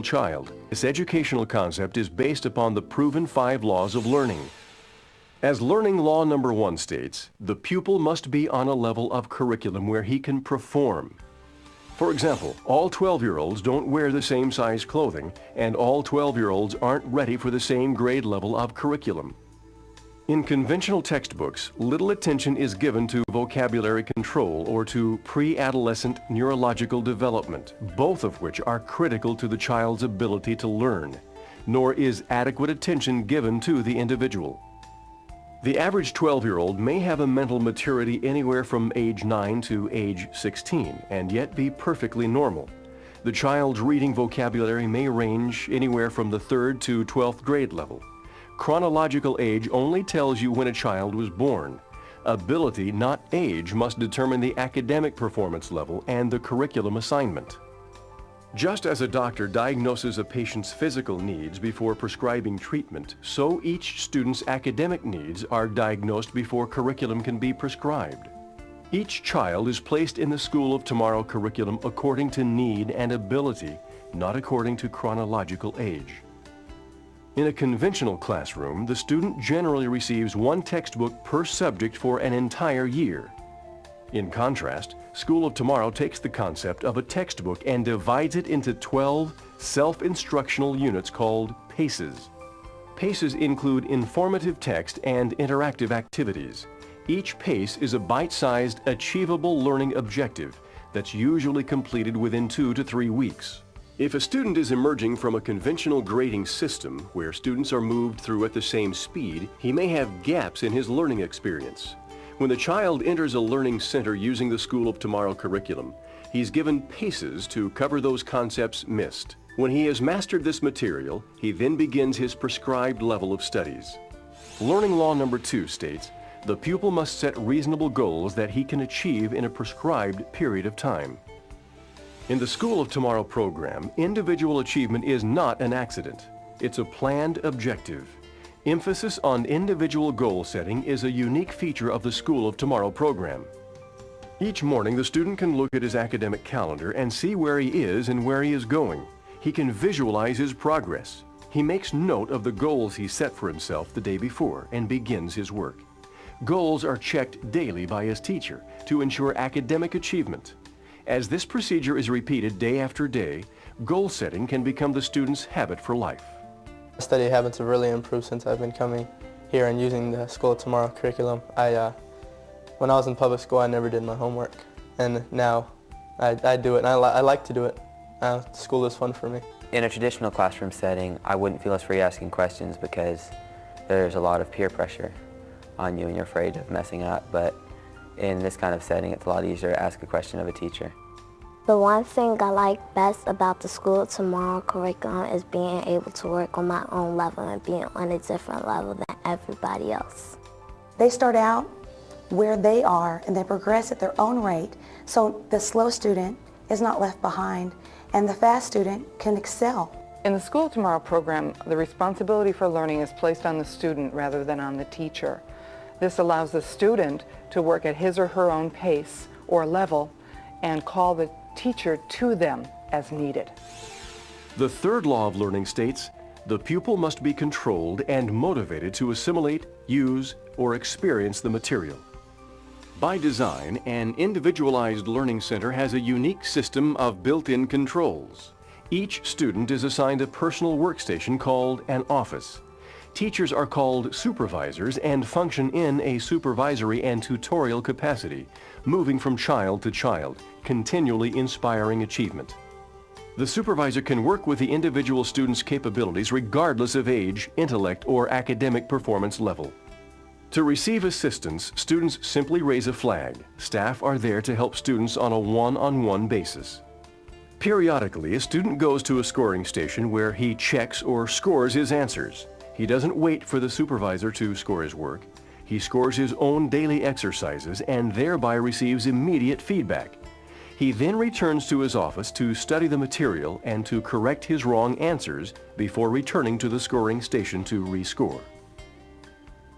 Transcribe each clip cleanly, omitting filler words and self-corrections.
child. This educational concept is based upon the proven 5 laws of learning. As learning law number 1 states, the pupil must be on a level of curriculum where he can perform. For example, all 12-year-olds don't wear the same size clothing, and all 12-year-olds aren't ready for the same grade level of curriculum. In conventional textbooks, little attention is given to vocabulary control or to pre-adolescent neurological development, both of which are critical to the child's ability to learn, nor is adequate attention given to the individual. The average 12-year-old may have a mental maturity anywhere from age 9 to age 16 and yet be perfectly normal. The child's reading vocabulary may range anywhere from the 3rd to 12th grade level. Chronological age only tells you when a child was born. Ability, not age, must determine the academic performance level and the curriculum assignment. Just as a doctor diagnoses a patient's physical needs before prescribing treatment, so each student's academic needs are diagnosed before curriculum can be prescribed. Each child is placed in the School of Tomorrow curriculum according to need and ability, not according to chronological age. In a conventional classroom, the student generally receives 1 textbook per subject for an entire year. In contrast, School of Tomorrow takes the concept of a textbook and divides it into 12 self-instructional units called PACES. PACES include informative text and interactive activities. Each PACE is a bite-sized, achievable learning objective that's usually completed within 2 to 3 weeks. If a student is emerging from a conventional grading system where students are moved through at the same speed, he may have gaps in his learning experience. When the child enters a learning center using the School of Tomorrow curriculum, he's given PACES to cover those concepts missed. When he has mastered this material, he then begins his prescribed level of studies. Learning law number 2 states, the pupil must set reasonable goals that he can achieve in a prescribed period of time. In the School of Tomorrow program, individual achievement is not an accident. It's a planned objective. Emphasis on individual goal setting is a unique feature of the School of Tomorrow program. Each morning, the student can look at his academic calendar and see where he is and where he is going. He can visualize his progress. He makes note of the goals he set for himself the day before and begins his work. Goals are checked daily by his teacher to ensure academic achievement. As this procedure is repeated day after day, goal setting can become the student's habit for life. Study habits have really improved since I've been coming here and using the School of Tomorrow curriculum. When I was in public school, I never did my homework, and now I do it, and I like to do it. School is fun for me. In a traditional classroom setting, I wouldn't feel as free asking questions because there's a lot of peer pressure on you and you're afraid of messing up. But in this kind of setting, it's a lot easier to ask a question of a teacher. The one thing I like best about the School of Tomorrow curriculum is being able to work on my own level and being on a different level than everybody else. They start out where they are and they progress at their own rate, so the slow student is not left behind and the fast student can excel. In the School of Tomorrow program, the responsibility for learning is placed on the student rather than on the teacher. This allows the student to work at his or her own pace or level and call the teacher to them as needed. The 3rd law of learning states, the pupil must be controlled and motivated to assimilate, use, or experience the material. By design, an individualized learning center has a unique system of built-in controls. Each student is assigned a personal workstation called an office. Teachers are called supervisors and function in a supervisory and tutorial capacity, moving from child to child, continually inspiring achievement. The supervisor can work with the individual student's capabilities regardless of age, intellect, or academic performance level. To receive assistance, students simply raise a flag. Staff are there to help students on a one-on-one basis. Periodically, a student goes to a scoring station where he checks or scores his answers. He doesn't wait for the supervisor to score his work. He scores his own daily exercises and thereby receives immediate feedback. He then returns to his office to study the material and to correct his wrong answers before returning to the scoring station to rescore.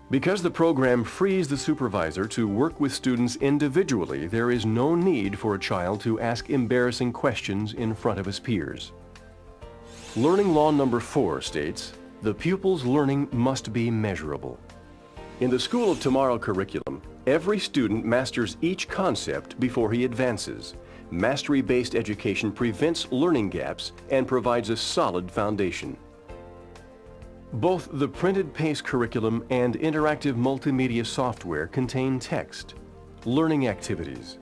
Because the program frees the supervisor to work with students individually, there is no need for a child to ask embarrassing questions in front of his peers. Learning law number 4 states, the pupil's learning must be measurable. In the School of Tomorrow curriculum, every student masters each concept before he advances. Mastery-based education prevents learning gaps and provides a solid foundation. Both the printed PACE curriculum and interactive multimedia software contain text, learning activities,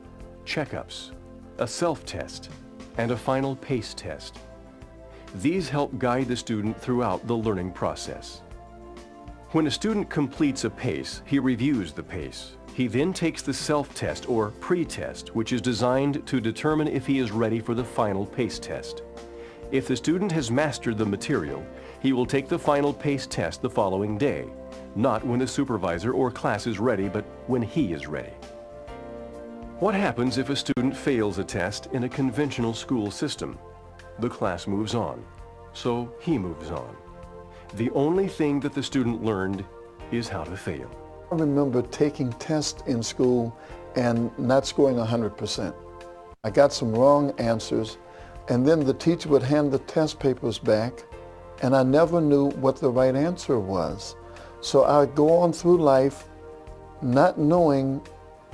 checkups, a self-test, and a final PACE test. These help guide the student throughout the learning process. When a student completes a PACE, he reviews the PACE. He then takes the self-test or pre-test, which is designed to determine if he is ready for the final PACE test. If the student has mastered the material, he will take the final PACE test the following day, not when the supervisor or class is ready, but when he is ready. What happens if a student fails a test in a conventional school system? The class moves on, so he moves on. The only thing that the student learned is how to fail. I remember taking tests in school and not scoring 100%. I got some wrong answers, and then the teacher would hand the test papers back, and I never knew what the right answer was. So I'd go on through life not knowing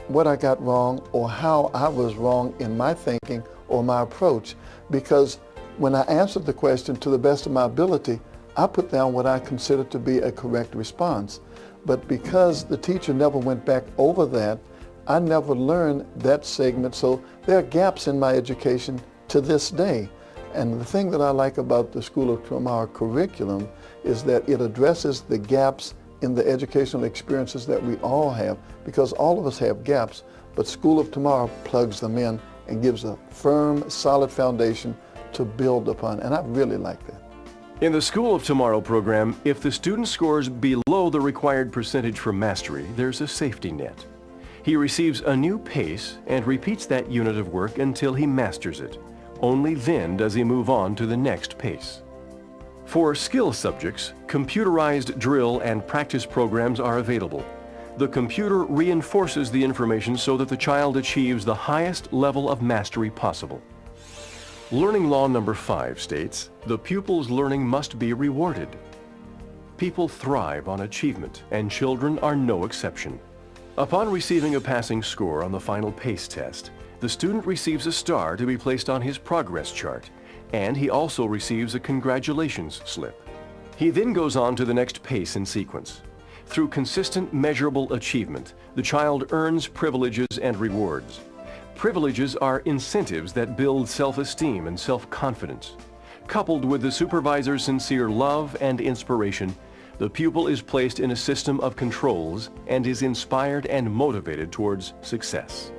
what I got wrong or how I was wrong in my thinking or my approach, because when I answered the question to the best of my ability, I put down what I considered to be a correct response. But because the teacher never went back over that, I never learned that segment. So there are gaps in my education to this day. And the thing that I like about the School of Tomorrow curriculum is that it addresses the gaps in the educational experiences that we all have, because all of us have gaps, but School of Tomorrow plugs them in and gives a firm, solid foundation to build upon, and I really like that. In the School of Tomorrow program, if the student scores below the required percentage for mastery, there's a safety net. He receives a new PACE and repeats that unit of work until he masters it. Only then does he move on to the next PACE. For skill subjects, computerized drill and practice programs are available. The computer reinforces the information so that the child achieves the highest level of mastery possible. Learning law number 5 states, the pupil's learning must be rewarded. People thrive on achievement, and children are no exception. Upon receiving a passing score on the final PACE test, the student receives a star to be placed on his progress chart, and he also receives a congratulations slip. He then goes on to the next PACE in sequence. Through consistent measurable achievement, the child earns privileges and rewards. Privileges are incentives that build self-esteem and self-confidence. Coupled with the supervisor's sincere love and inspiration, the pupil is placed in a system of controls and is inspired and motivated towards success.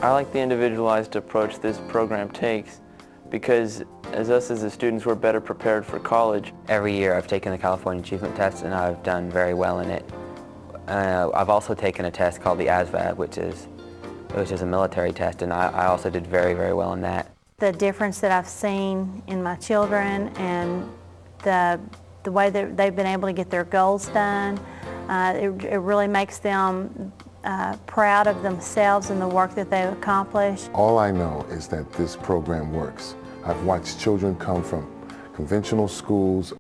I like the individualized approach this program takes because as the students, we're better prepared for college. Every year I've taken the California Achievement Test and I've done very well in it. I've also taken a test called the ASVAB, which is a military test, and I also did very, very well in that. The difference that I've seen in my children and the way that they've been able to get their goals done, it really makes them proud of themselves and the work that they've accomplished. All I know is that this program works. I've watched children come from conventional schools